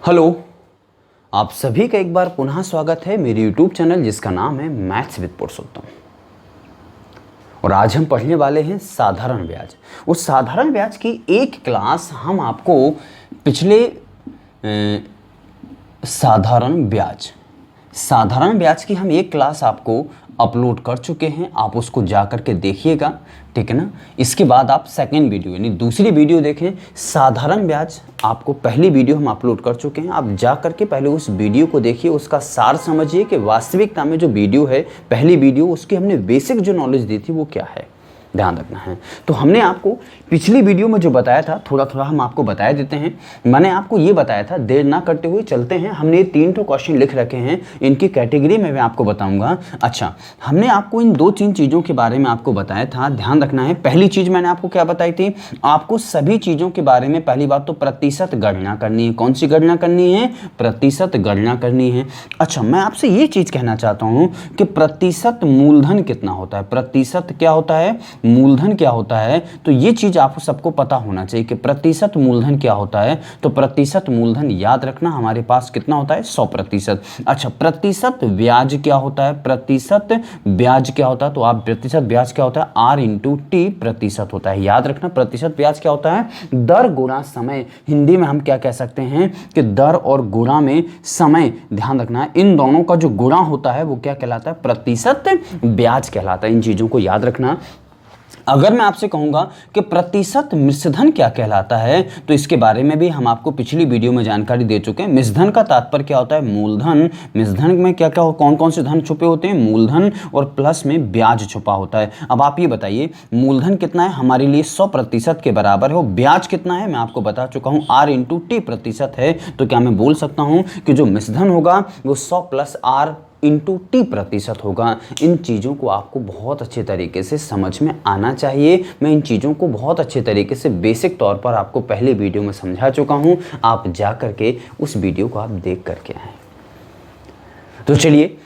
Hello. आप सभी का एक बार पुनः स्वागत है मेरे यूट्यूब चैनल जिसका नाम है मैथ्स विद पुरुषोत्तम। और आज हम पढ़ने वाले हैं साधारण ब्याज। उस साधारण ब्याज की एक क्लास हम आपको पिछले साधारण ब्याज की हम एक क्लास आपको अपलोड कर चुके हैं। आप उसको जा कर के देखिएगा, ठीक है ना। इसके बाद आप सेकेंड वीडियो यानी दूसरी वीडियो देखें। साधारण ब्याज आपको पहली वीडियो हम अपलोड कर चुके हैं। आप जा कर के पहले उस वीडियो को देखिए, उसका सार समझिए कि वास्तविकता में जो वीडियो है पहली वीडियो, उसकी हमने बेसिक जो नॉलेज दी थी वो क्या है, ध्यान रखना है। तो हमने आपको पिछली वीडियो में जो बताया था थोड़ा थोड़ा हम आपको बता देते हैं। मैंने आपको ये बताया था, देर ना करते हुए चलते हैं। हमने 3 क्वेश्चन लिख रखे हैं, इनकी कैटेगरी में मैं आपको बताऊंगा। अच्छा, हमने आपको इन 2-3 चीज़ों के बारे में आपको बताया था, ध्यान रखना है। पहली चीज़ मैंने आपको क्या बताई थी, आपको सभी चीज़ों के बारे में पहली बात तो प्रतिशत गणना करनी है। कौन सी गणना करनी है? प्रतिशत गणना करनी है। अच्छा, मैं आपसे ये चीज़ कहना चाहता हूँ कि प्रतिशत मूलधन कितना होता है, प्रतिशत क्या होता है, मूलधन क्या होता है। तो ये चीज आपको सबको पता होना चाहिए कि प्रतिशत मूलधन क्या होता है। तो प्रतिशत मूलधन याद रखना हमारे पास कितना होता है, 100%। अच्छा, प्रतिशत ब्याज क्या होता है, प्रतिशत ब्याज क्या होता है। तो आप प्रतिशत ब्याज क्या होता है, R/T प्रतिशत होता है। याद रखना प्रतिशत ब्याज क्या होता है, दर गुणा समय। हिंदी में हम क्या कह सकते हैं कि दर और गुणा में समय। ध्यान रखना इन दोनों का जो गुणा होता है वो क्या कहलाता है, प्रतिशत ब्याज कहलाता है। इन चीजों को याद रखना। अगर मैं आपसे कहूंगा कि प्रतिशत मिश्रधन क्या कहलाता है, तो इसके बारे में भी हम आपको पिछली वीडियो में जानकारी दे चुके हैं। मिश्रधन का तात्पर्य क्या होता है, मूलधन। मिश्रधन में क्या क्या कौन कौन से धन छुपे होते हैं, मूलधन और प्लस में ब्याज छुपा होता है। अब आप ये बताइए, मूलधन कितना है हमारे लिए 100% के बराबर है, और ब्याज कितना है मैं आपको बता चुका हूं, R/T प्रतिशत है। तो क्या मैं बोल सकता हूं कि जो मिश्रधन होगा वो 100 + R/T प्रतिशत होगा। इन चीज़ों को आपको बहुत अच्छे तरीके से समझ में आना चाहिए। मैं इन चीज़ों को बहुत अच्छे तरीके से बेसिक तौर पर आपको पहले वीडियो में समझा चुका हूं। आप जा करके उस वीडियो को आप देख करके आए। तो चलिए,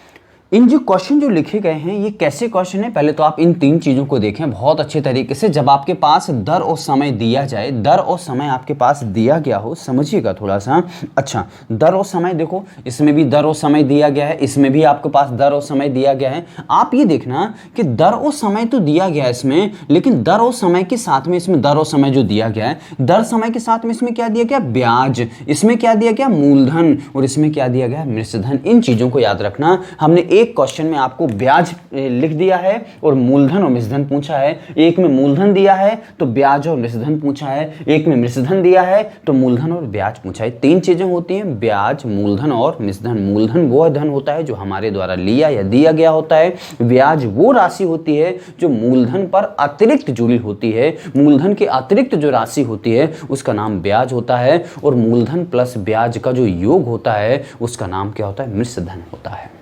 इन जो क्वेश्चन जो लिखे गए हैं ये कैसे क्वेश्चन है, पहले तो आप इन 3 चीज़ों को देखें बहुत अच्छे तरीके से। जब आपके पास दर और समय दिया जाए, दर और समय आपके पास दिया गया हो, समझिएगा थोड़ा सा। अच्छा, दर और समय देखो, इसमें भी दर और समय दिया गया है, इसमें भी आपके पास दर और समय दिया गया है। आप ये देखना कि दर और समय तो दिया गया है इसमें, लेकिन दर और समय के साथ में इसमें दर और समय जो दिया गया है, दर समय के साथ में इसमें क्या दिया गया, ब्याज। इसमें क्या दिया गया, मूलधन। और इसमें क्या दिया गया, मिश्रधन। इन चीज़ों को याद रखना। हमने एक क्वेश्चन में आपको ब्याज लिख दिया है और मूलधन और मिश्रधन पूछा है। एक में मूलधन दिया है तो ब्याज और मिश्रधन पूछा है, एक में मिश्रधन दिया है तो मूलधन और ब्याज पूछा है। 3 चीजें होती हैं, ब्याज, मूलधन और मिश्रधन। मूलधन वो धन होता है जो हमारे द्वारा लिया या दिया गया होता है। ब्याज वो राशि होती है जो मूलधन पर अतिरिक्त जुड़ी होती है। मूलधन के अतिरिक्त जो राशि होती है उसका नाम ब्याज होता है, और मूलधन प्लस ब्याज का जो योग होता है उसका नाम क्या होता है, मिश्रधन होता है।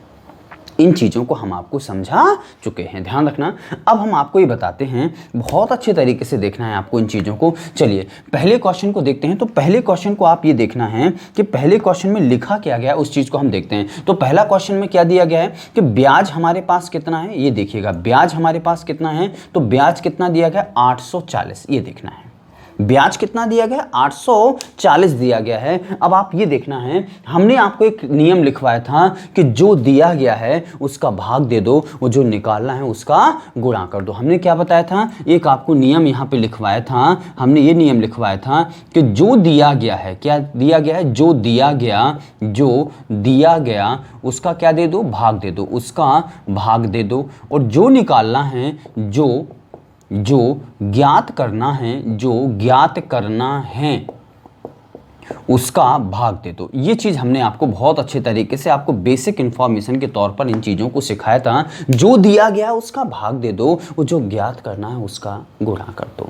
इन चीज़ों को हम आपको समझा चुके हैं, ध्यान रखना। अब हम आपको ये बताते हैं, बहुत अच्छे तरीके से देखना है आपको इन चीज़ों को। चलिए पहले क्वेश्चन को देखते हैं। तो पहले क्वेश्चन को आप ये देखना है कि पहले क्वेश्चन में लिखा क्या गया है, उस चीज़ को हम देखते हैं। तो पहला क्वेश्चन में क्या दिया गया है कि ब्याज हमारे पास कितना है, ये देखिएगा ब्याज हमारे पास कितना है। तो ब्याज कितना दिया गया, 840, ये देखना है। ब्याज कितना दिया गया, 840 दिया गया है। अब आप ये देखना है, हमने आपको एक नियम लिखवाया था कि जो दिया गया है उसका भाग दे दो, वो जो निकालना है उसका गुणा कर दो। हमने क्या बताया था, एक आपको नियम यहाँ पे लिखवाया था। हमने ये नियम लिखवाया था कि जो दिया गया है, क्या दिया गया है, जो दिया गया उसका क्या दे दो, भाग दे दो, उसका भाग दे दो। और जो निकालना है, जो ज्ञात करना है उसका भाग दे दो। ये चीज़ हमने आपको बहुत अच्छे तरीके से आपको बेसिक इंफॉर्मेशन के तौर पर इन चीज़ों को सिखाया था। जो दिया गया उसका भाग दे दो, और जो ज्ञात करना है उसका गुणा कर दो।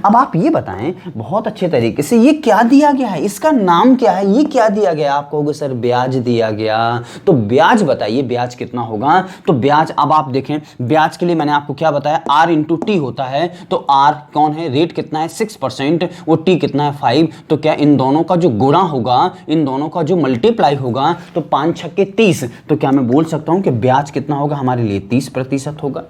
अब आप ये बताएं बहुत अच्छे तरीके से, ये क्या दिया गया है, इसका नाम क्या है, ये क्या दिया गया। आप कहोगे सर ब्याज दिया गया, तो ब्याज बताइए ब्याज कितना होगा। तो ब्याज, अब आप देखें ब्याज के लिए मैंने आपको क्या बताया, R/T होता है। तो R कौन है, रेट कितना है 6%, और T कितना है 5। तो क्या इन दोनों का जो गुणा होगा, इन दोनों का जो मल्टीप्लाई होगा, तो 5 छक्के 30। तो क्या मैं बोल सकता हूं कि ब्याज कितना होगा हमारे लिए, 30% होगा।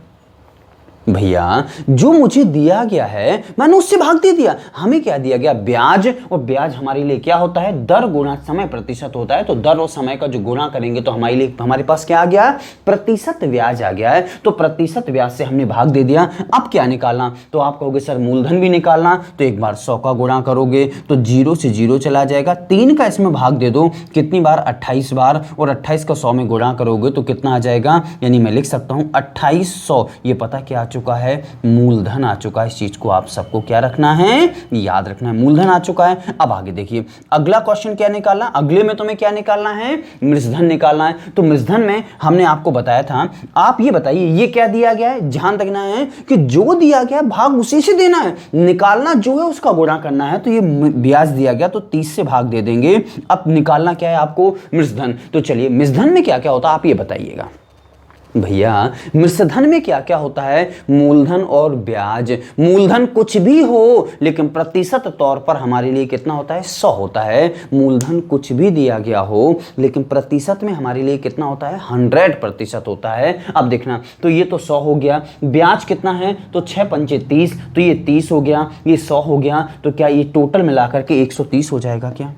भैया जो मुझे दिया गया है मैंने उससे भाग दे दिया। हमें क्या दिया गया? ब्याज, और ब्याज हमारे लिए क्या होता है? दर गुणा समय प्रतिशत होता है। तो दर और समय का जो गुणा करेंगे तो हमारे पास क्या आ गया? प्रतिशत ब्याज आ गया है। तो प्रतिशत ब्याज से हमने भाग दे दिया। अब क्या निकालना? तो आप कहोगे सर मूलधन भी निकालना, तो एक बार 100 का गुणा करोगे तो 0 से 0 चला जाएगा। 3 का इसमें भाग दे दो, कितनी बार? 28 बार, और 28 का 100 में गुणा करोगे तो कितना आ जाएगा? यानी मैं लिख सकता हूं 2800। ये पता क्या आ चुका है? मूलधन आ चुका है। इस चीज को आप सबको क्या रखना है? याद रखना है, मूलधन आ चुका है। अब आगे देखिए, अगला क्वेश्चन क्या निकालना? अगले में तुम्हें क्या निकालना है? मृजधन निकालना है। तो मृजधन में हमने आपको बताया था, आप ये बताइए ये क्या दिया गया है? ध्यान रखना है कि जो दिया गया भाग उसी से देना है, निकालना जो है उसका गुणा करना है। तो ये ब्याज दिया गया तो 30 से भाग दे देंगे। अब निकालना क्या है आपको? मृजधन। तो चलिए मृजधन में क्या क्या होता है आप ये बताइएगा। भैया मृजधन में क्या क्या होता है? मूलधन और ब्याज। मूलधन कुछ भी हो लेकिन प्रतिशत तौर पर हमारे लिए कितना होता है? 100 होता है। मूलधन कुछ भी दिया गया हो लेकिन प्रतिशत में हमारे लिए कितना होता है? 100% होता है। अब देखना, तो ये तो 100 हो गया। ब्याज कितना है? तो 6 पंचे 30, तो ये 30 हो गया, ये 100 हो गया। तो क्या ये टोटल मिलाकर के 130 हो जाएगा क्या?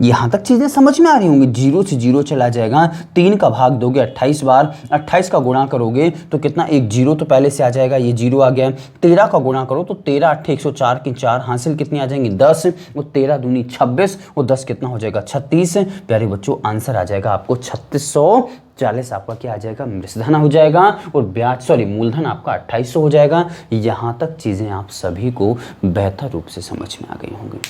यहां तक चीजें समझ में आ रही होंगी। 0 से 0 चला जाएगा। 3 का भाग दोगे 28 बार, 28 का गुणा करोगे तो कितना? एक 0 तो पहले से आ जाएगा, ये 0 आ गया। 13 का गुणा करो तो 13 8 104 की 4 हासिल कितनी आ जाएंगी? 10, और 13 दूनी 26, और 10 कितना हो जाएगा? 36। प्यारे बच्चों आंसर आ जाएगा आपको 3640। आपका क्या आ जाएगा? मृजधन हो जाएगा। और ब्याज मूलधन आपका 2800 हो जाएगा। यहां तक चीजें आप सभी को बेहतर रूप से समझ में आ गई होंगी।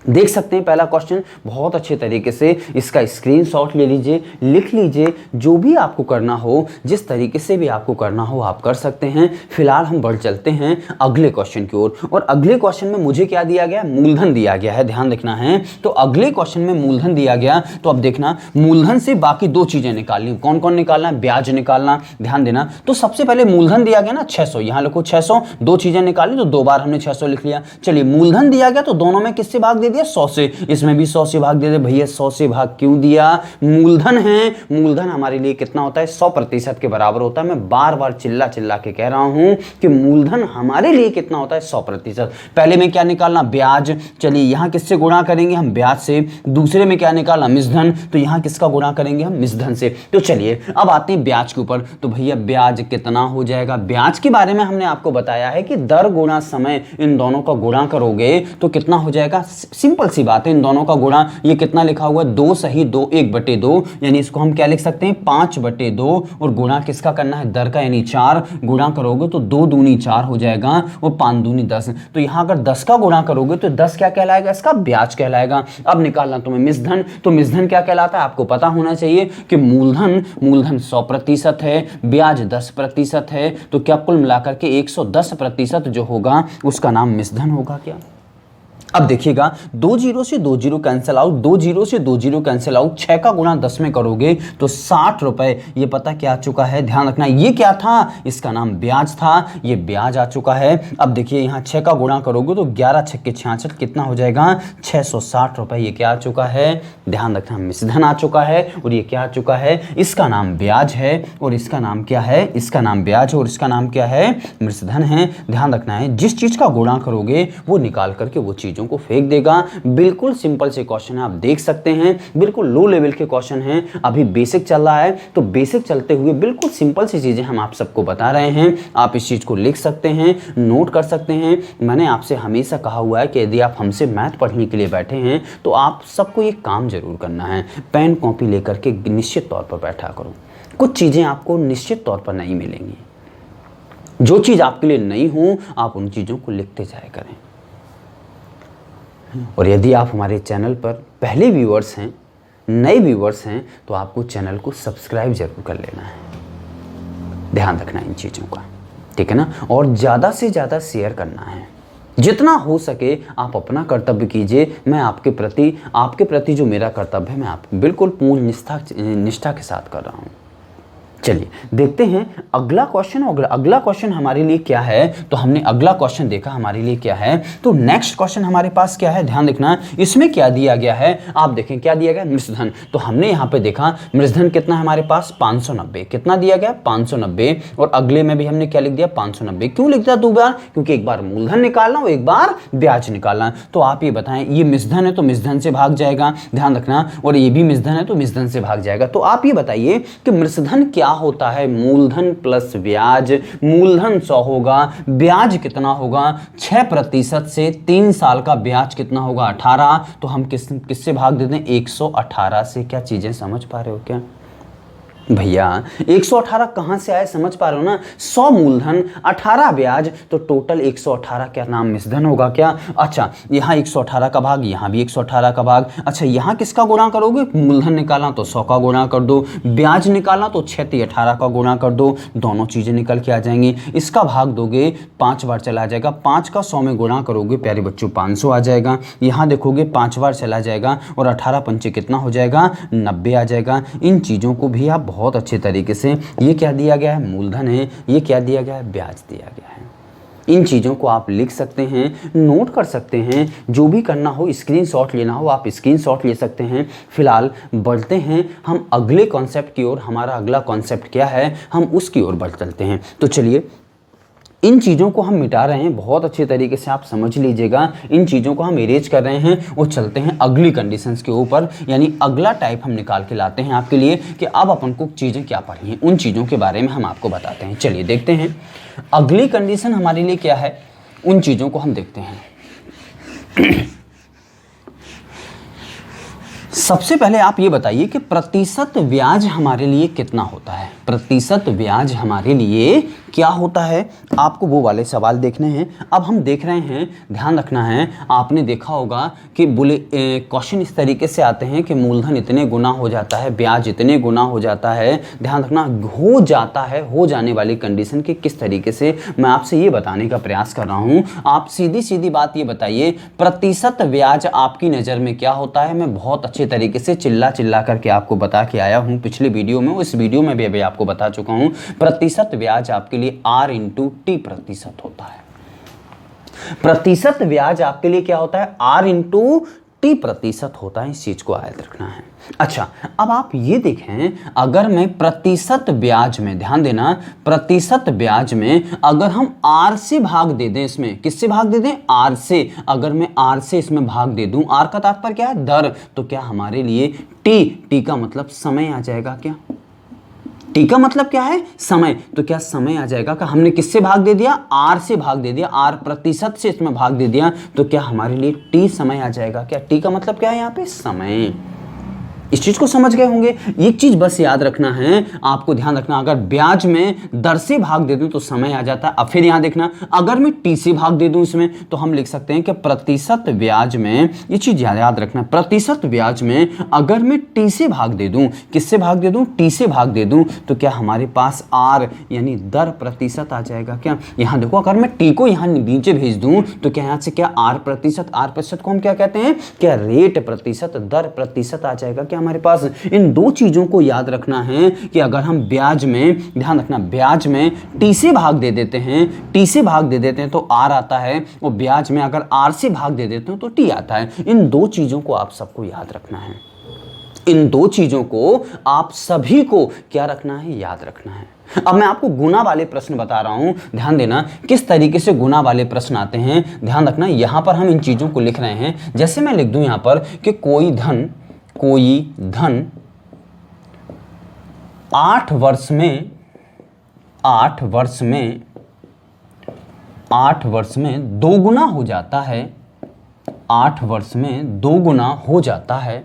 देख सकते हैं पहला क्वेश्चन बहुत अच्छे तरीके से, इसका स्क्रीनशॉट ले लीजिए, लिख लीजिए। जो भी आपको करना हो, जिस तरीके से भी आपको करना हो आप कर सकते हैं। फिलहाल हम बढ़ चलते हैं अगले क्वेश्चन की ओर। और अगले क्वेश्चन में मुझे क्या दिया गया? मूलधन दिया गया है, ध्यान रखना है। तो अगले क्वेश्चन में मूलधन दिया गया, तो अब देखना मूलधन से बाकी 2 चीजें निकालनी। कौन कौन निकालना है? ब्याज निकालना। ध्यान देना, तो सबसे पहले मूलधन दिया गया ना 600, यहां लिखो 600। 2 चीजें निकाली तो 2 बार हमने 600 लिख लिया। चलिए मूलधन दिया गया तो दोनों में किससे भाग दे दिया? 100 से। इसमें भी 100 से भाग दे दे। भैया 100 से भाग क्यों दिया? मूलधन है, मूलधन हमारे लिए कितना होता है? 100% के बराबर होता है। मैं बार बार चिल्ला चिल्ला के कह रहा हूं कि मूलधन हमारे लिए कितना होता है? 100%। पहले में क्या निकालना? ब्याज। चलिए यहां किससे गुणा करेंगे हम? ब्याज से। दूसरे में क्या निकालना? मृजधन। तो यहां किसका गुणा करेंगे हम? मृजधन से। तो चलिए अब आते हैं ब्याज के ऊपर। तो भैया ब्याज कितना हो जाएगा? ब्याज के बारे में हमने आपको बताया है कि दर गुणा समय, इन दोनों का गुणा करोगे तो कितना हो जाएगा? सिंपल सी बात है, इन दोनों का गुणा, ये कितना लिखा हुआ है? 2 सही 2, 1/2, यानी इसको हम क्या लिख सकते हैं? 5/2। और गुणा किसका करना है? दर का, यानी 4 गुणा करोगे तो 2 दूनी 4 हो जाएगा, और 5 दूनी 10। तो यहां अगर 10 का गुणा करोगे तो 10 क्या कहलाएगा? इसका ब्याज कहलाएगा। अब निकालना तुम्हें मृजधन। तो मृजधन क्या कहलाता है? आपको पता होना चाहिए कि मूलधन 100% है, ब्याज 10% है। तो क्या कुल मिलाकर के 110% जो होगा उसका नाम मृजधन होगा क्या? अब देखिएगा, 2 0 से 2 0 कैंसिल आउट, 2 0 से 2 0 कैंसिल आउट। 6 का गुणा 10 में करोगे तो 60 रुपए। ये पता क्या आ चुका है? ध्यान रखना, ये क्या था? इसका नाम ब्याज था। ये ब्याज आ चुका है। अब देखिए यहाँ 6 का गुणा करोगे तो 11 6 66, कितना हो जाएगा? 660 रुपए। ये क्या आ चुका है? ध्यान रखना, मृजधन आ चुका है। और ये क्या आ चुका है? इसका नाम ब्याज है। और इसका नाम क्या है? इसका नाम ब्याज है, और इसका नाम क्या है? मृजधन है। ध्यान रखना है, जिस चीज का गुणा करोगे वो निकाल करके वो चीजों को फेंक देगा। बिल्कुल सिंपल से क्वेश्चन है, आप देख सकते हैं। बिल्कुल लो लेवल के क्वेश्चन हैं। अभी बेसिक चल रहा है, तो बेसिक चलते हुए बिल्कुल सिंपल सी चीजें हम आप सबको बता रहे हैं। आप इस चीज को लिख सकते हैं, नोट कर सकते हैं। मैंने आपसे हमेशा कहा हुआ है कि यदि आप हमसे मैथ पढ़ने के लिए बैठे हैं तो आप सबको ये काम जरूर करना है, पेन कॉपी लेकर के निश्चित तौर पर बैठा करो। कुछ चीजें आपको निश्चित तौर पर नहीं मिलेंगी। जो चीज आपके लिए नहीं हो, आप उन चीजों को लिखते जाया करें। और यदि आप हमारे चैनल पर पहले व्यूअर्स हैं, नए व्यूअर्स हैं, तो आपको चैनल को सब्सक्राइब जरूर कर लेना है। ध्यान रखना इन चीज़ों का, ठीक है ना। और ज़्यादा से ज़्यादा शेयर करना है। जितना हो सके आप अपना कर्तव्य कीजिए। मैं आपके प्रति जो मेरा कर्तव्य है, मैं आप बिल्कुल पूर्ण निष्ठा के साथ कर रहा हूँ। चलिए देखते हैं अगला क्वेश्चन। अगला क्वेश्चन हमारे लिए क्या है, तो हमने अगला क्वेश्चन देखा हमारे लिए क्या है, तो नेक्स्ट क्वेश्चन हमारे पास क्या है, ध्यान देखना इसमें क्या दिया गया है। आप देखें क्या दिया गया, मृषधन। तो हमने यहाँ पे देखा मृषधन कितना है हमारे पास 590, कितना दिया गया 590, और अगले में भी हमने क्या लिख दिया 590। क्यों लिख दिया 2 बार, क्योंकि एक बार मूलधन निकालना और एक बार ब्याज निकालना। तो आप ये बताएं, ये मृषधन है तो मृषधन से भाग जाएगा, ध्यान रखना, और ये भी मृषधन है तो मृषधन से भाग जाएगा। तो आप ये बताइए कि मृषधन क्या होता है, मूलधन प्लस ब्याज। मूलधन 100 होगा, ब्याज कितना होगा 6% से 3 साल का ब्याज कितना होगा 18। तो हम किससे भाग देते हैं 118 से। क्या चीजें समझ पा रहे हो क्या भैया, 118 कहां से आए समझ पा रहे हो ना, 100 मूलधन 18 ब्याज, तो टोटल 118 क्या नाम मृषधन होगा क्या। अच्छा यहाँ 118 का भाग, यहाँ भी 118 का भाग। अच्छा यहाँ किसका गुणा करोगे, मूलधन निकालना तो 100 का गुणा कर दो, ब्याज निकालना तो 6 × 18 का गुणा कर दो, दोनों चीजें निकल के आ जाएंगी। इसका भाग दोगे 5 बार चला जाएगा, 5 का 100 में गुणा करोगे प्यारे बच्चों 500 आ जाएगा। यहाँ देखोगे 5 बार चला जाएगा और 18 पंचे कितना हो जाएगा 90 आ जाएगा। इन चीजों को भी आप बहुत अच्छे तरीके से, ये क्या दिया गया है मूलधन है, ये क्या दिया गया है ब्याज दिया गया है। इन चीज़ों को आप लिख सकते हैं, नोट कर सकते हैं, जो भी करना हो स्क्रीनशॉट लेना हो आप स्क्रीनशॉट ले सकते हैं। फिलहाल बढ़ते हैं हम अगले कॉन्सेप्ट की ओर। हमारा अगला कॉन्सेप्ट क्या है, हम उसकी ओर बढ़ चलते हैं। तो चलिए इन चीज़ों को हम मिटा रहे हैं, बहुत अच्छे तरीके से आप समझ लीजिएगा। इन चीज़ों को हम इरेज कर रहे हैं और चलते हैं अगली कंडीशंस के ऊपर, यानी अगला टाइप हम निकाल के लाते हैं आपके लिए कि अब अपन को चीज़ें क्या पढ़ी हैं, उन चीज़ों के बारे में हम आपको बताते हैं। चलिए देखते हैं अगली कंडीशन हमारे लिए क्या है, उन चीज़ों को हम देखते हैं। सबसे पहले आप ये बताइए कि प्रतिशत ब्याज हमारे लिए कितना होता है। प्रतिशत ब्याज हमारे लिए क्या होता है, आपको वो वाले सवाल देखने हैं। अब हम देख रहे हैं, ध्यान रखना है, आपने देखा होगा कि क्वेश्चन इस तरीके से आते हैं कि मूलधन इतने गुना हो जाता है, ब्याज इतने गुना हो जाता है। ध्यान रखना हो जाता है, हो जाने वाली कंडीशन के किस तरीके से, मैं आपसे ये बताने का प्रयास कर रहा हूँ। आप सीधी सीधी बात ये बताइए, प्रतिशत ब्याज आपकी नज़र में क्या होता है। मैं बहुत अच्छे तरीके से चिल्ला करके आपको बता के आया हूँ पिछले वीडियो में, इस वीडियो में भी अभी आपको बता चुका हूँ। प्रतिशत ब्याज आपके लिए R × T प्रतिशत होता है। प्रतिशत ब्याज आपके लिए क्या होता है, R × T प्रतिशत होता है। इस चीज को याद रखना है। अच्छा अब आप ये देखें, अगर मैं प्रतिशत ब्याज में, ध्यान देना, प्रतिशत ब्याज में अगर हम R से भाग दे दें, इसमें किससे भाग दे दें R से, अगर मैं R से इसमें भाग दे दूं, R का तात्पर्य क्या है दर, तो क्या हमारे लिए T का मतलब समय आ जाएगा क्या, T का मतलब क्या है समय, तो क्या समय आ जाएगा का हमने किससे भाग दे दिया R से भाग दे दिया, R प्रतिशत से इसमें भाग दे दिया, तो क्या हमारे लिए T समय आ जाएगा क्या। T का मतलब क्या है यहाँ पे समय। इस चीज को समझ गए होंगे। एक चीज बस याद रखना है, आपको ध्यान रखना, अगर ब्याज में दर से भाग दे दूं तो समय आ जाता है। अब फिर यहां देखना, अगर मैं T से भाग दे दूं इसमें, तो हम लिख सकते हैं कि प्रतिशत ब्याज में, ये चीज याद रखना, प्रतिशत ब्याज में अगर मैं T से भाग दे दूं, किससे भाग दे दूं T से भाग दे दूं, तो क्या हमारे पास R यानी दर प्रतिशत आ जाएगा क्या। यहां देखो, अगर मैं T को यहां नीचे भेज दूं तो क्या यहां से क्या R प्रतिशत को हम क्या कहते हैं, क्या रेट प्रतिशत, दर प्रतिशत आ जाएगा क्या हमारे पास। इन दो चीजों को याद रखना है कि अगर हम ब्याज में, ध्यान रखना, ब्याज में T से भाग दे देते हैं, तो R आता है, और ब्याज में अगर R से भाग दे देते हैं तो T आता है। इन दो चीजों को आप सबको याद रखना है, इन दो चीजों को आप सभी को क्या रखना है, याद रखना है। अब मैं आपको गुना वाले प्रश्न बता रहा हूं, ध्यान देना किस तरीके से गुना वाले प्रश्न आते हैं। ध्यान रखना, यहां पर हम इन चीजों को लिख रहे हैं, जैसे मैं लिख दूं यहां पर कि कोई धन 8 वर्ष में 2 गुना हो जाता है, 8 वर्ष में 2 गुना हो जाता है।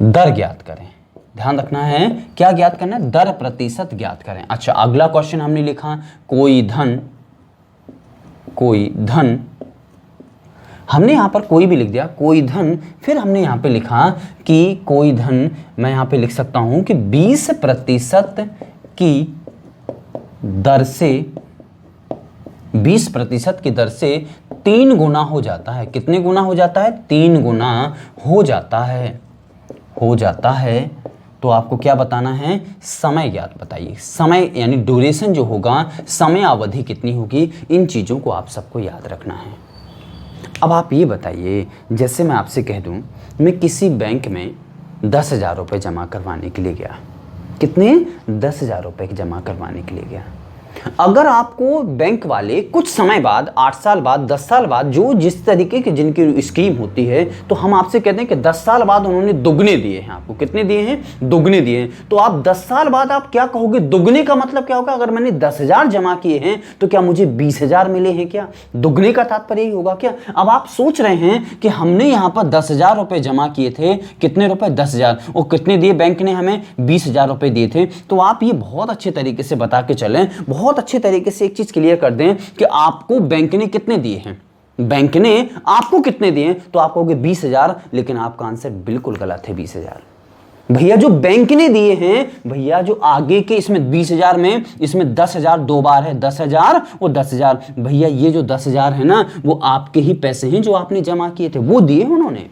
दर ज्ञात करें। ध्यान रखना है, क्या ज्ञात करना है, दर प्रतिशत ज्ञात करें। अच्छा अगला क्वेश्चन हमने लिखा, कोई धन, हमने यहां पर कोई भी लिख दिया, कोई धन, फिर हमने यहां पे लिखा कि कोई धन, मैं यहां पे लिख सकता हूं कि 20% की दर से, 20% की दर से 3 गुना हो जाता है। कितने गुना हो जाता है, 3 गुना हो जाता है। हो जाता है तो आपको क्या बताना है, समय ज्ञात बताइए। समय यानी ड्यूरेशन जो होगा, समय अवधि कितनी होगी, इन चीज़ों को आप सबको याद रखना है। अब आप ये बताइए, जैसे मैं आपसे कह दूं मैं किसी बैंक में 10,000 रुपये जमा करवाने के लिए गया। कितने? 10,000 रुपये जमा करवाने के लिए गया। अगर आपको बैंक वाले कुछ समय बाद, 8 साल बाद, 10 साल बाद, जो जिस तरीके की जिनकी स्कीम होती है, तो हम आपसे कहते हैं कि 10 साल बाद उन्होंने दुगने दिए हैं आपको। कितने दिए हैं? दुगने दिए हैं। तो आप 10 साल बाद आप क्या कहोगे? दुगने का मतलब क्या होगा? अगर मैंने 10,000 जमा किए हैं तो क्या मुझे 20,000 मिले हैं क्या? दुगने का तात्पर्य यही होगा क्या? अब आप सोच रहे हैं कि हमने यहाँ पर 10,000 रुपये जमा किए थे। कितने रुपए? 10,000। और कितने दिए बैंक ने हमें? 20,000 रुपये दिए थे। तो आप ये बहुत अच्छे तरीके से बता के चलें, बहुत अच्छे तरीके से एक चीज क्लियर कर दें कि आपको बैंक ने कितने दिए हैं। बैंक ने आपको कितने दिए हैं? तो आप कहोगे 20,000, लेकिन आपका आंसर बिल्कुल गलत है। 20,000 भैया जो बैंक ने दिए हैं, भैया जो आगे के इसमें 20,000 में, इसमें 10,000 दो बार है, 10,000 और 10,000। भैया ये जो 10,000 है ना, वो आपके ही पैसे हैं जो आपने जमा किए थे, वो दिए उन्होंने।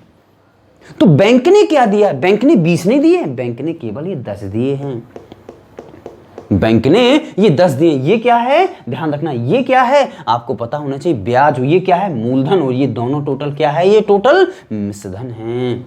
तो बैंक ने क्या दिया? बैंक ने 20 नहीं दिए, बैंक ने केवल ये 10 दिए हैं। बैंक ने ये 10 दिए। ये क्या है? ध्यान रखना, ये क्या है आपको पता होना चाहिए, ब्याज। ये क्या है? मूलधन। और ये दोनों टोटल क्या है? ये टोटल मिश्रधन है।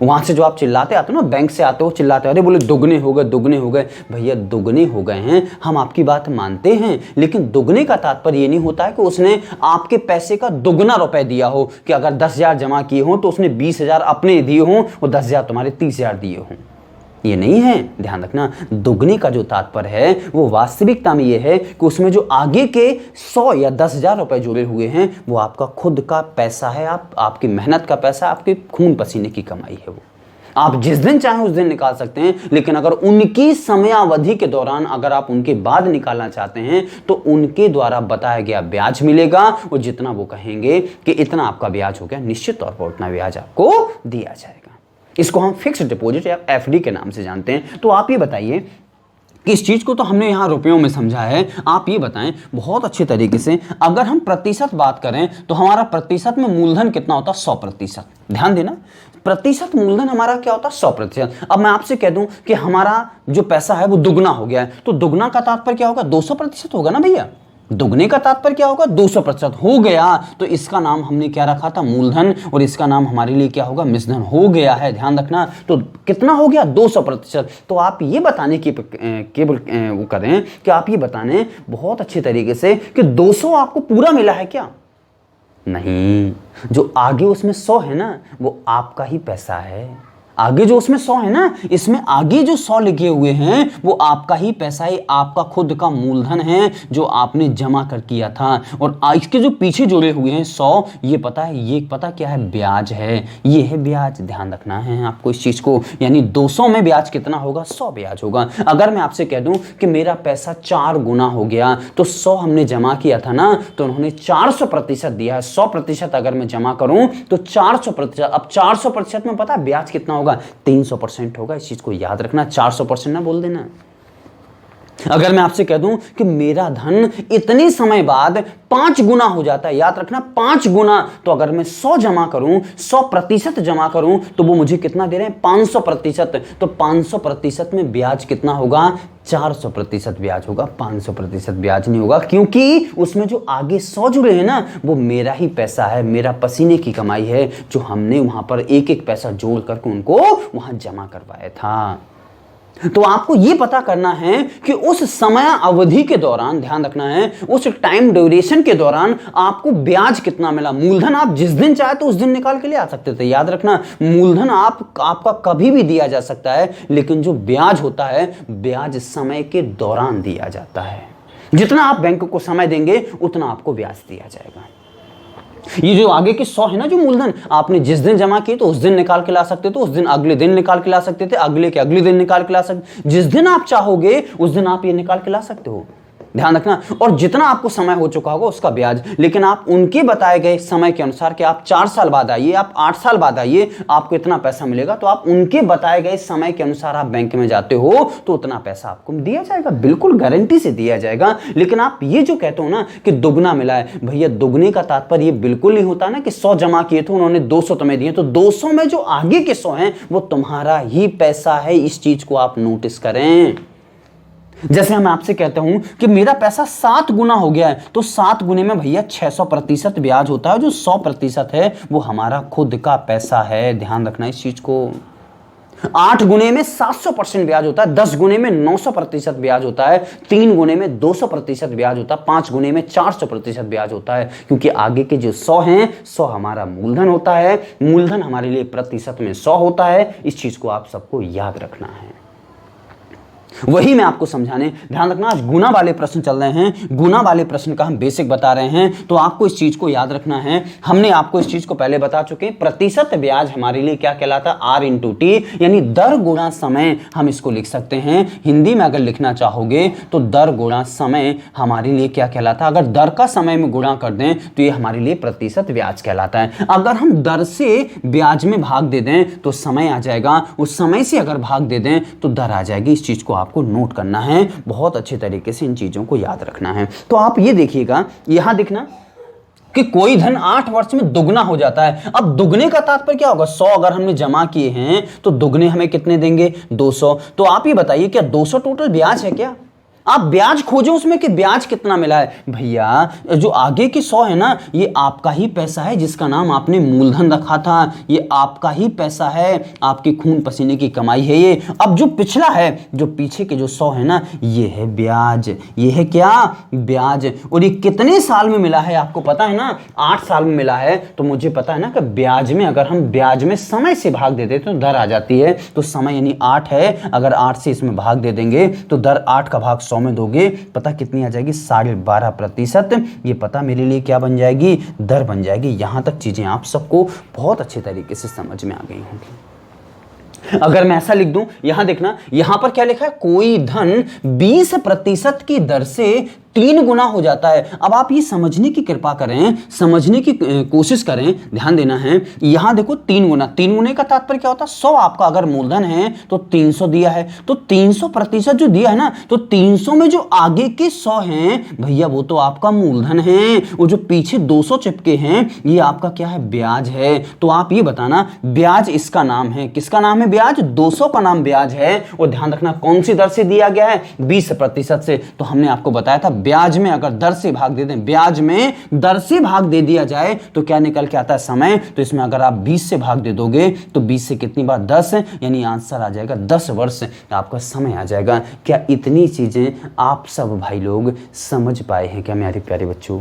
वहां से जो आप चिल्लाते आते हो ना, बैंक से आते हो चिल्लाते, अरे बोले दुगने हो गए, दुगने हो गए। भैया दुगने हो गए हैं, हम आपकी बात मानते हैं, लेकिन दुगने का तात्पर्य ये नहीं होता है कि उसने आपके पैसे का दुगना रुपए दिया हो। कि अगर 10,000 जमा किए हो तो उसने 20,000 अपने दिए हो और 10,000 तुम्हारे 30,000 दिए हो। ये नहीं है, ध्यान रखना। दुगने का जो तात्पर्य है वो वास्तविकता में ये है कि उसमें जो आगे के 100 या 10,000 रुपए जुड़े हुए हैं वो आपका खुद का पैसा है, आपकी मेहनत का पैसा, आपके खून पसीने की कमाई है। वो आप जिस दिन चाहें उस दिन निकाल सकते हैं, लेकिन अगर उनकी समयावधि के दौरान, अगर आप उनके बाद निकालना चाहते हैं तो उनके द्वारा बताया गया ब्याज मिलेगा। और जितना वो कहेंगे कि इतना आपका ब्याज हो गया, निश्चित तौर पर उतना ब्याज आपको दिया जाएगा। इसको हम फिक्स्ड डिपॉजिट या एफडी के नाम से जानते हैं। तो आप ये बताइए कि इस चीज को तो हमने यहां रुपयों में समझा है, आप ये बताएं बहुत अच्छे तरीके से, अगर हम प्रतिशत बात करें तो हमारा प्रतिशत में मूलधन कितना होता है? 100%। ध्यान देना, प्रतिशत मूलधन हमारा क्या होता है? 100%। अब मैं आपसे कह दूं कि हमारा जो पैसा है वो दुगना हो गया है, तो दुगना का तात्पर्य क्या होगा? 200% होगा ना भैया। दुगने का तात्पर्य क्या होगा? 200% हो गया। तो इसका नाम हमने क्या रखा था? मूलधन। और इसका नाम हमारे लिए क्या होगा? मिश्रधन हो गया है। ध्यान रखना। तो कितना हो गया? 200%। तो आप ये बताने की केवल वो करें कि आप ये बताने बहुत अच्छे तरीके से कि 200 आपको पूरा मिला है क्या? नहीं, जो आगे उसमें 100 है ना, वो आपका ही पैसा है। आगे जो उसमें 100 है ना, इसमें आगे जो 100 लिखे हुए हैं वो आपका ही पैसा है, आपका खुद का मूलधन है जो आपने जमा कर किया था। और इसके जो पीछे जुड़े हुए हैं 100, ये पता है, ये पता क्या है? ब्याज है। ये है ब्याज। ध्यान रखना है आपको इस चीज को। यानी 200 में ब्याज कितना होगा? 100 ब्याज होगा। अगर मैं आपसे कह दूं कि मेरा पैसा 4 गुना हो गया, तो 100 हमने जमा किया था ना, तो उन्होंने 400% दिया है। 100% अगर मैं जमा करूं तो 400%। अब 400% में पता है ब्याज कितना होगा? 300% होगा। इस चीज को याद रखना, 400% ना बोल देना। अगर मैं आपसे कह दूं कि मेरा धन इतने समय बाद 5 गुना हो जाता है, याद रखना 5 गुना, तो अगर मैं 100 जमा करूं, 100% जमा करूं, तो वो मुझे कितना दे रहे हैं? 500%। तो 500% में ब्याज कितना होगा? 400% ब्याज होगा, 500% ब्याज नहीं होगा, क्योंकि उसमें जो आगे 100 जुड़े हैं ना, वो मेरा ही पैसा है, मेरा पसीने की कमाई है, जो हमने वहां पर एक एक पैसा जोड़ करके उनको वहां जमा करवाया था। तो आपको यह पता करना है कि उस समय अवधि के दौरान, ध्यान रखना है, उस टाइम ड्यूरेशन के दौरान आपको ब्याज कितना मिला। मूलधन आप जिस दिन चाहे तो उस दिन निकाल के ले आ सकते थे। याद रखना, मूलधन आपका कभी भी दिया जा सकता है, लेकिन जो ब्याज होता है, ब्याज समय के दौरान दिया जाता है। जितना आप बैंक को समय देंगे उतना आपको ब्याज दिया जाएगा। ये जो आगे के 100 है ना, जो मूलधन आपने जिस दिन जमा किए तो उस दिन निकाल के ला सकते थे, उस दिन अगले दिन निकाल के ला सकते थे, अगले के अगले दिन निकाल के ला सकते, जिस दिन आप चाहोगे उस दिन आप ये निकाल के ला सकते हो। ध्यान रखना। और जितना आपको समय हो चुका होगा उसका ब्याज, लेकिन आप उनके बताए गए समय के अनुसार कि आप 4 साल बाद आइए, आप 8 साल बाद आइए, आपको इतना पैसा मिलेगा, तो आप उनके बताए गए समय के अनुसार आप बैंक में जाते हो तो उतना पैसा आपको दिया जाएगा, बिल्कुल गारंटी से दिया जाएगा। लेकिन आप ये जो कहते हो ना कि दुगना मिला है, भैया दुगने का तात्पर्य ये बिल्कुल नहीं होता ना कि 100 जमा किए थे उन्होंने 200 तुम्हें दिए, तो 200 में जो आगे के 100 हैं वो तुम्हारा ही पैसा है। इस चीज को आप नोटिस करें। जैसे हम आपसे कहते हूं कि मेरा पैसा 7 गुना हो गया है, तो 7 गुने में भैया 600% ब्याज होता है, जो 100% है वो हमारा खुद का पैसा है। ध्यान रखना इस चीज को। 8 गुने में 700% ब्याज होता है, 10 गुने में 900% ब्याज होता है, 3 गुने में 200% ब्याज होता है, 5 गुने में 400% ब्याज होता है, क्योंकि आगे के जो 100 हैं 100 हमारा मूलधन होता है। मूलधन हमारे लिए प्रतिशत में 100 होता है। इस चीज को आप सबको याद रखना है। वही मैं आपको समझाने, ध्यान रखना, आज गुना वाले प्रश्न चल रहे हैं, गुना वाले प्रश्न का हम बेसिक बता रहे हैं, तो आपको इस चीज को याद रखना है। हमने आपको इस चीज को पहले बता चुके हैं, प्रतिशत ब्याज हमारे लिए क्या कहलाता है, R इंटू टी, यानी दर गुणा समय हम इसको लिख सकते हैं। हिंदी में अगर लिखना चाहोगे तो दर गुणा समय हमारे लिए क्या कहलाता है, अगर दर का समय में गुणा कर दें तो ये हमारे लिए प्रतिशत ब्याज कहलाता है। अगर हम दर से ब्याज में भाग दे दें तो समय आ जाएगा, उस समय से अगर भाग दे दें तो दर आ जाएगी। इस चीज को आपको नोट करना है, बहुत अच्छे तरीके से इन चीजों को याद रखना है। तो आप ये देखिएगा, यहां देखना कि कोई धन 8 वर्ष में दुगना हो जाता है। अब दुगने का तात्पर्य क्या होगा, 100 अगर हमने जमा किए हैं तो दुगने हमें कितने देंगे, 200। तो आप ये बताइए क्या 200 टोटल ब्याज है क्या? आप ब्याज खोजो उसमें कि ब्याज कितना मिला है। भैया जो आगे के 100 है ना, ये आपका ही पैसा है, जिसका नाम आपने मूलधन रखा था, ये आपका ही पैसा है, आपके खून पसीने की कमाई है ये। अब जो पिछला है, जो पीछे के जो 100 है ना, ये है ब्याज, ये है क्या, ब्याज। और ये कितने साल में मिला है आपको पता है ना, 8 साल में मिला है। तो मुझे पता है ना कि ब्याज में, अगर हम ब्याज में समय से भाग देते तो दर आ जाती है। तो समय यानी 8 है, अगर 8 से इसमें भाग दे देंगे तो दर 8 का भाग 100 में दोगे, पता कितनी आ जाएगी, 12.5%। ये पता मेरे लिए क्या बन जाएगी, दर बन जाएगी। यहां तक चीजें आप सबको बहुत अच्छे तरीके से समझ में आ गई होंगी। अगर मैं ऐसा लिख दूं, यहां देखना, यहां पर क्या लिखा है, कोई धन 20% की दर से 3 गुना हो जाता है। अब आप ये समझने की कृपा करें, समझने की कोशिश करें, ध्यान देना है। यहां देखो 3 गुना, 3 गुने का तात्पर्य क्या होता है, 100 आपका अगर मूलधन है तो 300 दिया है, तो 300% जो दिया है ना, तो 300 में जो आगे के 100 हैं भैया वो तो आपका मूलधन है, वो जो पीछे 200 चिपके हैं ये आपका क्या है, ब्याज है। तो आप ये बताना, ब्याज इसका नाम है, किसका नाम है, ब्याज, 200 का नाम ब्याज है। और ध्यान रखना कौन सी दर से दिया गया है, 20% से। तो हमने आपको बताया था ब्याज में अगर दर से भाग दे दें, ब्याज में दर से भाग दे दिया जाए तो क्या निकल के आता है, समय। तो इसमें अगर आप 20 से भाग दे दोगे तो 20 से कितनी बार, 10, यानी आंसर आ जाएगा 10 वर्ष आपका समय आ जाएगा। क्या इतनी चीजें आप सब भाई लोग समझ पाए हैं क्या मेरे प्यारे बच्चों?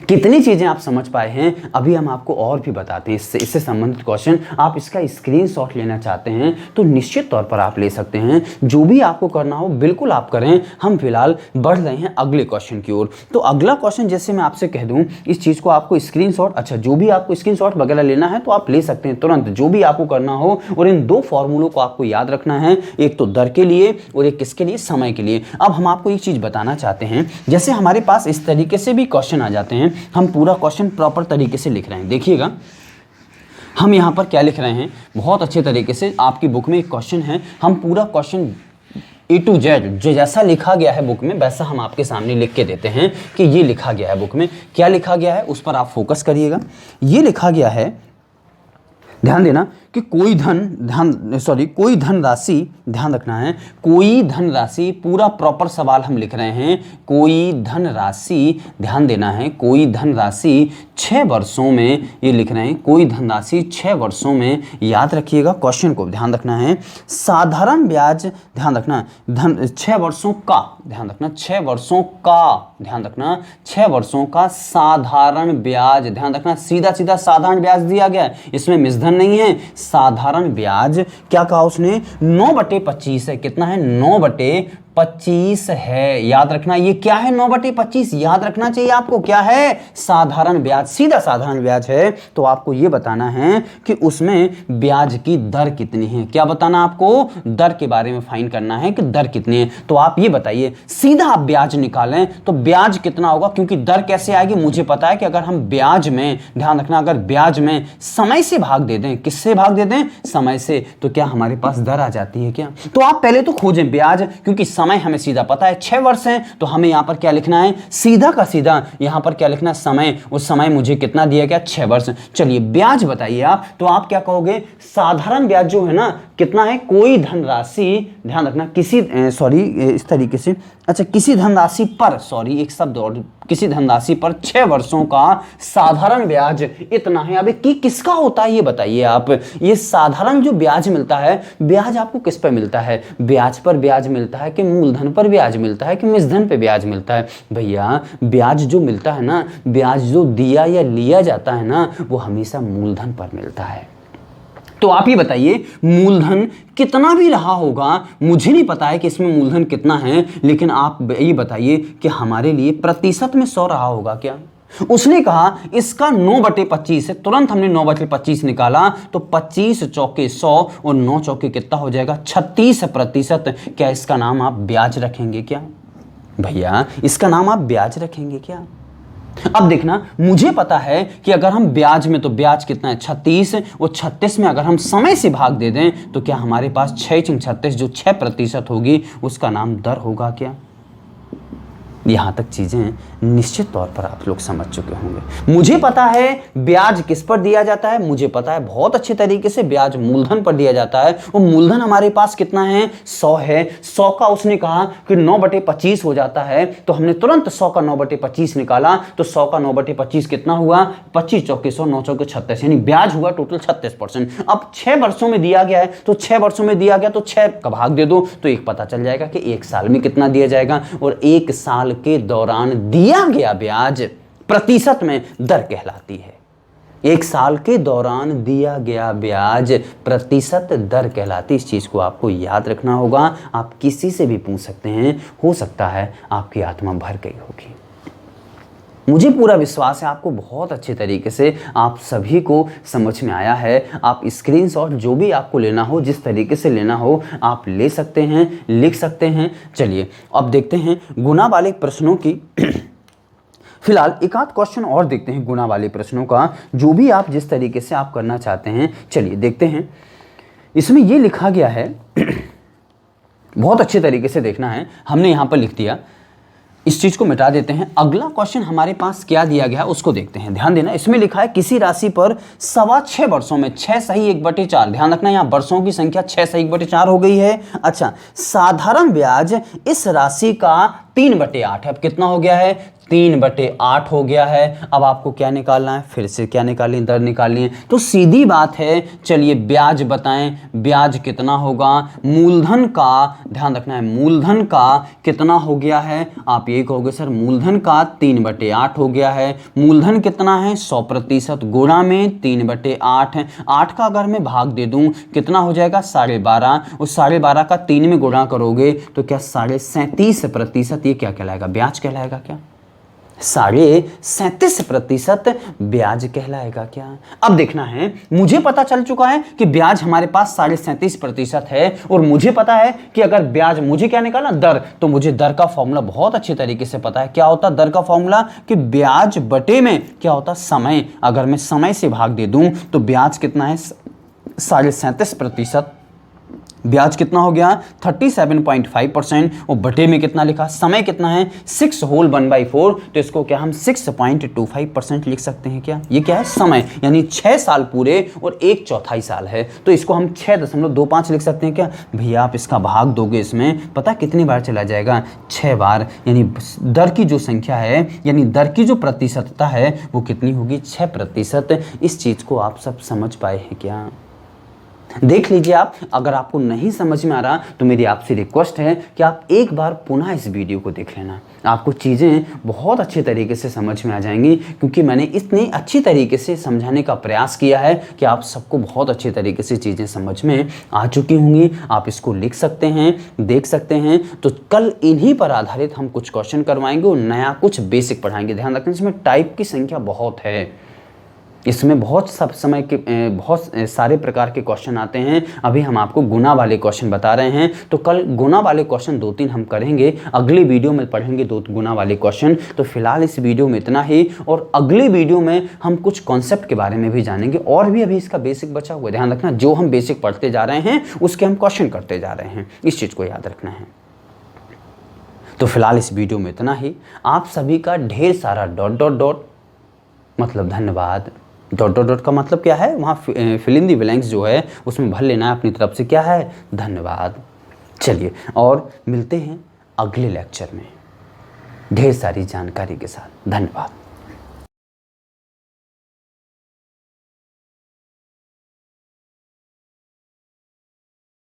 कितनी चीजें आप समझ पाए हैं? अभी हम आपको और भी बताते हैं इससे संबंधित क्वेश्चन। आप इसका स्क्रीनशॉट लेना चाहते हैं तो निश्चित तौर पर आप ले सकते हैं। जो भी आपको करना हो बिल्कुल आप करें। हम फिलहाल बढ़ रहे हैं अगले क्वेश्चन की ओर। तो अगला क्वेश्चन जैसे मैं आपसे कह दूं, इस चीज को आपको स्क्रीनशॉट, अच्छा जो भी आपको स्क्रीनशॉट वगैरह लेना है तो आप ले सकते हैं तुरंत, जो भी आपको करना हो। और इन 2 फॉर्मूलों को आपको याद रखना है, एक तो दर के लिए और एक किसके लिए, समय के लिए। अब हम आपको एक चीज बताना चाहते हैं, जैसे हमारे पास इस तरीके से भी क्वेश्चन आ जाते हैं, हम पूरा क्वेश्चन प्रॉपर तरीके से लिख रहे हैं। देखिएगा हम यहां पर क्या लिख रहे हैं, बहुत अच्छे तरीके से आपकी बुक में एक क्वेश्चन है, हम पूरा क्वेश्चन A to Z जो जैसा लिखा गया है बुक में वैसा हम आपके सामने लिख के देते हैं कि ये लिखा गया है बुक में। क्या लिखा गया है उस पर आप फोकस करिएगा। ये लिखा गया है, ध्यान देना कि कोई धन राशि, ध्यान रखना है, कोई धन राशि, पूरा प्रॉपर सवाल हम लिख रहे हैं, कोई धन राशि, ध्यान देना है, कोई धन राशि 6 वर्षों में, ये लिख रहे हैं कोई धन राशि 6 वर्षों में। याद रखिएगा क्वेश्चन को, ध्यान रखना है, साधारण ब्याज, ध्यान रखना, धन 6 वर्षों का, ध्यान रखना 6 वर्षों का, ध्यान रखना 6 वर्षों का साधारण ब्याज, ध्यान रखना सीधा सीधा साधारण ब्याज दिया गया है, इसमें मिसधन नहीं है। साधारण ब्याज क्या कहा उसने, 9/25 है, कितना है, 9/25 25 है। याद रखना ये क्या है, 9/25 याद रखना चाहिए आपको। क्या है, साधारण ब्याज, सीधा साधारण ब्याज है। तो आपको ये बताना है कि उसमें ब्याज की दर कितनी है। क्या बताना आपको, दर के बारे में फाइन करना है कि दर कितनी है। तो आप ये बताइए, सीधा आप ब्याज निकालें तो ब्याज कितना होगा, क्योंकि दर कैसे आएगी मुझे पता है कि अगर हम ब्याज में, ध्यान रखना, अगर ब्याज में समय से भाग दे दें, किससे भाग दे दें, समय से, तो क्या हमारे पास दर आ जाती है क्या। तो आप पहले तो खोजें ब्याज, क्योंकि समय हमें सीधा पता है 6 वर्ष है, तो हमें यहां पर क्या लिखना है, सीधा का सीधा यहां पर क्या लिखना, समय। उस समय मुझे कितना दिया गया, 6 वर्ष। चलिए ब्याज बताइए आप, तो आप क्या कहोगे, साधारण ब्याज जो है ना कितना है, कोई धनराशि, ध्यान रखना, किसी इस तरीके से, अच्छा, किसी धनराशि पर, एक शब्द और, किसी धनराशि पर 6 वर्षों का साधारण ब्याज इतना है। अबे किसका होता है ये बताइए आप। ये साधारण जो ब्याज मिलता है, ब्याज आपको किस पर मिलता है, ब्याज पर ब्याज मिलता है कि मूलधन पर ब्याज मिलता है कि मिश्रधन पे ब्याज मिलता है। भैया ब्याज जो मिलता है ना, ब्याज जो दिया या लिया जाता है ना, वो हमेशा मूलधन पर मिलता है। तो आप ये बताइए, मूलधन कितना भी रहा होगा, मुझे नहीं पता है कि इसमें मूलधन कितना है, लेकिन आप ये बताइए कि हमारे लिए प्रतिशत में 100 रहा होगा क्या। उसने कहा इसका 9/25 है, तुरंत हमने 9/25 निकाला, तो 25 चौके 100 और 9 चौके कितना हो जाएगा, 36%। क्या इसका नाम आप ब्याज रखेंगे क्या भैया, इसका नाम आप ब्याज रखेंगे क्या। अब देखना, मुझे पता है कि अगर हम ब्याज में, तो ब्याज कितना है 36, और 36 में अगर हम समय से भाग दे दें तो क्या हमारे पास 6×36 जो 6% होगी, उसका नाम दर होगा क्या। यहां तक चीजें निश्चित तौर पर आप लोग समझ चुके होंगे। मुझे पता है ब्याज किस पर दिया जाता है, मुझे पता है बहुत अच्छे तरीके से ब्याज मूलधन पर दिया जाता है, और मूलधन हमारे पास कितना है, 100 है। 100 का उसने कहा कि 9/25 हो जाता है, तो हमने तुरंत 100 का 9/25 निकाला, तो 100 का 9/25 कितना हुआ, 25 चौके 100, 9 चौके 36, यानी ब्याज हुआ टोटल 36%। अब 6 वर्षों में दिया गया है, तो 6 वर्षों में दिया गया तो 6 का भाग दे दो, तो एक पता चल जाएगा कि 1 साल में कितना दिया जाएगा, और 1 साल के दौरान दिया गया ब्याज प्रतिशत में दर कहलाती है। 1 साल के दौरान दिया गया ब्याज प्रतिशत दर कहलाती है। इस चीज को आपको याद रखना होगा। आप किसी से भी पूछ सकते हैं, हो सकता है आपकी आत्मा भर गई होगी। मुझे पूरा विश्वास है आपको बहुत अच्छे तरीके से आप सभी को समझ में आया है। आप स्क्रीनशॉट जो भी आपको लेना हो, जिस तरीके से लेना हो आप ले सकते हैं, लिख सकते हैं। चलिए अब देखते हैं गुणा वाले प्रश्नों की फिलहाल एक आध क्वेश्चन और देखते हैं गुणा वाले प्रश्नों का, जो भी आप जिस तरीके से आप करना चाहते हैं। चलिए देखते हैं, इसमें ये लिखा गया है, बहुत अच्छे तरीके से देखना है, हमने यहां पर लिख दिया, इस चीज को मिटा देते हैं। अगला क्वेश्चन हमारे पास क्या दिया गया है उसको देखते हैं। ध्यान देना, इसमें लिखा है किसी राशि पर 6.25 वर्षों में 6 सही 1/4, ध्यान रखना यहाँ वर्षों की संख्या 6 सही 1/4 हो गई है। अच्छा, साधारण ब्याज इस राशि का 3/8 है। अब कितना हो गया है, 3/8 हो गया है। अब आपको क्या निकालना है, फिर से क्या निकालिए, दर निकालिए। तो सीधी बात है, चलिए ब्याज बताएं, ब्याज कितना होगा, मूलधन का, ध्यान रखना है मूलधन का कितना हो गया है। आप ये कहोगे सर मूलधन का 3/8 हो गया है। मूलधन कितना है, 100% गुणा में 3/8 है। 8 का अगर मैं भाग दे दूं कितना हो जाएगा, 12.5। उस 12.5 का 3 में गुणा करोगे तो क्या 37.5%, ये क्या कहलाएगा, ब्याज कहलाएगा क्या, 37.5% ब्याज कहलाएगा क्या। अब देखना है, मुझे पता चल चुका है कि ब्याज हमारे पास 37.5% है, और मुझे पता है कि अगर ब्याज, मुझे क्या निकालना, दर, तो मुझे दर का फॉर्मूला बहुत अच्छे तरीके से पता है। क्या होता दर का फॉर्मूला, कि ब्याज बटे में क्या होता समय। अगर मैं समय से भाग दे दूं तो ब्याज कितना है, 37.5%, ब्याज कितना हो गया 37.5%, और बटे में कितना लिखा, समय कितना है 6 होल 1/4, तो इसको क्या हम 6.25% लिख सकते हैं क्या। ये क्या है, समय, यानी 6 साल पूरे और 1/4 साल है, तो इसको हम 6.25 लिख सकते हैं क्या। भैया आप इसका भाग दोगे, इसमें पता कितनी बार चला जाएगा, 6 बार, यानी दर की जो संख्या है, यानी दर की जो प्रतिशतता है वो कितनी होगी, 6%। इस चीज को आप सब समझ पाए हैं क्या, देख लीजिए आप। अगर आपको नहीं समझ में आ रहा तो मेरी आपसे रिक्वेस्ट है कि आप एक बार पुनः इस वीडियो को देख लेना। आपको चीज़ें बहुत अच्छे तरीके से समझ में आ जाएंगी, क्योंकि मैंने इतनी अच्छी तरीके से समझाने का प्रयास किया है कि आप सबको बहुत अच्छे तरीके से चीज़ें समझ में आ चुकी होंगी। आप इसको लिख सकते हैं, देख सकते हैं। तो कल इन्हीं पर आधारित हम कुछ क्वेश्चन करवाएंगे और नया कुछ बेसिक पढ़ाएंगे। ध्यान रखना, इसमें टाइप की संख्या बहुत है, इसमें बहुत सब समय के बहुत सारे प्रकार के क्वेश्चन आते हैं। अभी हम आपको गुना वाले क्वेश्चन बता रहे हैं, तो कल गुना वाले क्वेश्चन 2-3 हम करेंगे, अगली वीडियो में पढ़ेंगे 2 गुना वाले क्वेश्चन। तो फिलहाल इस वीडियो में इतना ही, और अगली वीडियो में हम कुछ कॉन्सेप्ट के बारे में भी जानेंगे, और भी अभी इसका बेसिक बचा हुआ है। ध्यान रखना, जो हम बेसिक पढ़ते जा रहे हैं उसके हम क्वेश्चन करते जा रहे हैं, इस चीज़ को याद रखना है। तो फिलहाल इस वीडियो में इतना ही। आप सभी का ढेर सारा डॉट डॉट डॉट मतलब धन्यवाद। डॉट डॉट डॉट का मतलब क्या है, वहाँ फिल इन दी ब्लैंक्स जो है उसमें भर लेना है अपनी तरफ से, क्या है, धन्यवाद। चलिए, और मिलते हैं अगले लेक्चर में ढेर सारी जानकारी के साथ। धन्यवाद।